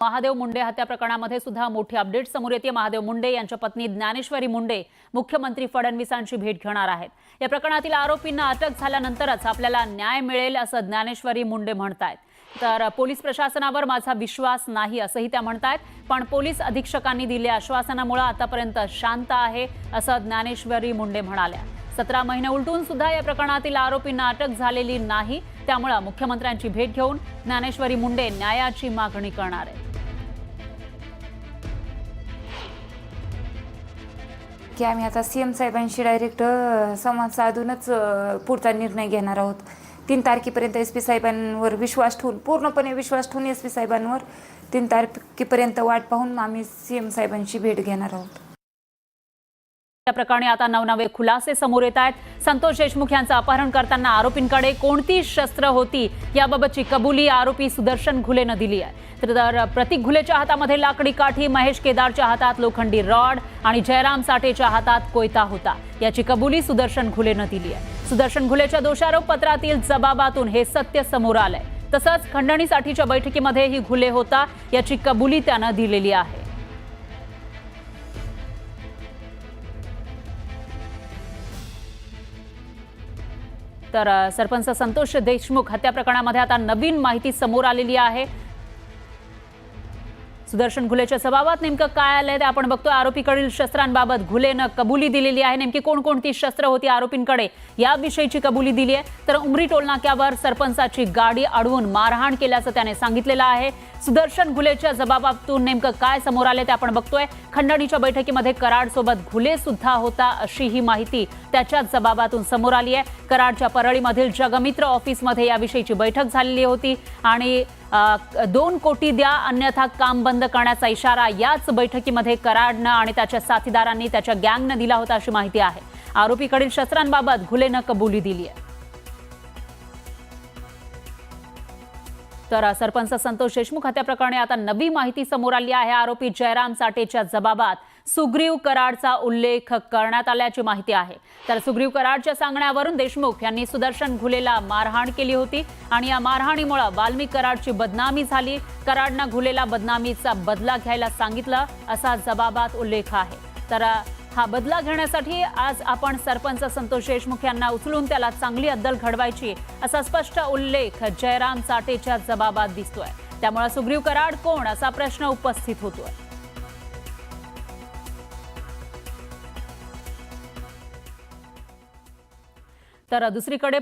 महादेव मुंडे हत्या प्रकरणामध्ये सुद्धा मोठी अपडेट समोर येते। महादेव मुंडे यांच्या पत्नी ज्ञानेश्वरी मुंडे मुख्यमंत्री फडणवीसांची भेट घेणार आहेत। या प्रकरणातील आरोपींना अटक झाल्यानंतरच आपल्याला न्याय मिळेल असं ज्ञानेश्वरी मुंडे म्हणतात। तर पोलीस प्रशासनावर माझा विश्वास नाही असंही त्या म्हणतात, पण पोलीस अधीक्षकांनी दिलेल्या आश्वासनामुळे आतापर्यंत शांत आहे असं ज्ञानेश्वरी मुंडे म्हणाल्या। 17 महिने उलटून सुद्धा या प्रकरणातील आरोपींना अटक झालेली नाही, त्यामुळे मुख्यमंत्र्यांची भेट घेऊन ज्ञानेश्वरी मुंडे न्यायाची मागणी करणार आहेत। की आम्ही आता सीएम साहेबांशी डायरेक्ट संवाद साधूनच पुढचा निर्णय घेणार आहोत। 3 तारखेपर्यंत एसपी साहेबांवर विश्वास ठेवून, पूर्णपणे विश्वास ठेवून एसपी साहेबांवर 3 तारखेपर्यंत वाट पाहून आम्ही सीएम साहेबांची भेट घेणार आहोत। या प्रकरणी आता नवनवे खुलासे समोर येत आहेत। संतोष देशमुख यांचं अपहरण करताना आरोपींकडे कोणती शस्त्र होती याबाबतची कबुली आरोपी सुदर्शन घुलेनं दिली आहे। तर प्रतीक घुलेच्या हातामध्ये लाकडी काठी, महेश केदारच्या हातात लोखंडी रॉड आणि जयराम साठेच्या हातात कोयता होता, याची कबुली सुदर्शन घुलेनं दिली आहे। सुदर्शन घुलेच्या दोषारोप पत्रातील जबाबातून हे सत्य समोर आलंय। तसंच खंडणीसाठीच्या बैठकीमध्ये ही घुले होता याची कबुली त्यानं दिलेली आहे। तर सरपंच संतोष देशमुख हत्या प्रकरणामध्ये आता नवीन माहिती समोर आलेली आहे। सुदर्शन घुलेच्या जबाबात नेमकं काय आलंय ते आपण बघतोय। आरोपीकडील शस्त्रांबाबत घुलेनं कबुली दिलेली आहे। नेमकी कोणकोणती शस्त्र होती आरोपींकडे याविषयीची कबुली दिली आहे। तर उमरी टोलनाक्यावर सरपंचाची गाडी अडवून मारहाण केल्याचं त्याने सांगितलेलं आहे। सुदर्शन घुलेच्या जबाबातून नेमकं काय समोर आले ते आपण बघतोय। खंडणीच्या बैठकीमध्ये कराडसोबत घुले सुद्धा होता अशी ही माहिती त्याच्या जबाबातून समोर आली आहे। कराडच्या परळीमधील जगमित्र ऑफिसमध्ये याविषयीची बैठक झालेली होती आणि 2 कोटी द्या अन्यथा काम बंद करण्याचा इशारा याच बैठकीमध्ये कराडनं आणि त्याच्या साथीदारांनी, त्याच्या गँगनं दिला होता अशी माहिती आहे। आरोपीकडील शस्त्रांबाबत घुलेनं कबुली दिली आहे। तर सरपंच संतोष देशमुख हत्या प्रकरणी आता नवी माहिती समोर आली आहे। आरोपी जयराम साठेच्या जबाबात सुग्रीव कराडचा उल्लेख करण्यात आल्याची माहिती आहे। तर सुग्रीव कराडच्या सांगण्यावरून देशमुख यांनी सुदर्शन घुलेला मारहाण केली होती आणि या मारहाणीमुळे वाल्मिक कराडची बदनामी झाली। कराडनं घुलेला बदनामीचा बदला घ्यायला सांगितलं असा जबाबात उल्लेख आहे। तर हा बदला घेण्यासाठी आज आपण सरपंच संतोष देशमुख यांना उचलून त्याला चांगली अद्दल घडवायची असा स्पष्ट उल्लेख जयराम साठेच्या जबाबात दिसतोय। त्यामुळे सुग्रीव कराड कोण असा प्रश्न उपस्थित होतोय। तर दुसरीकडे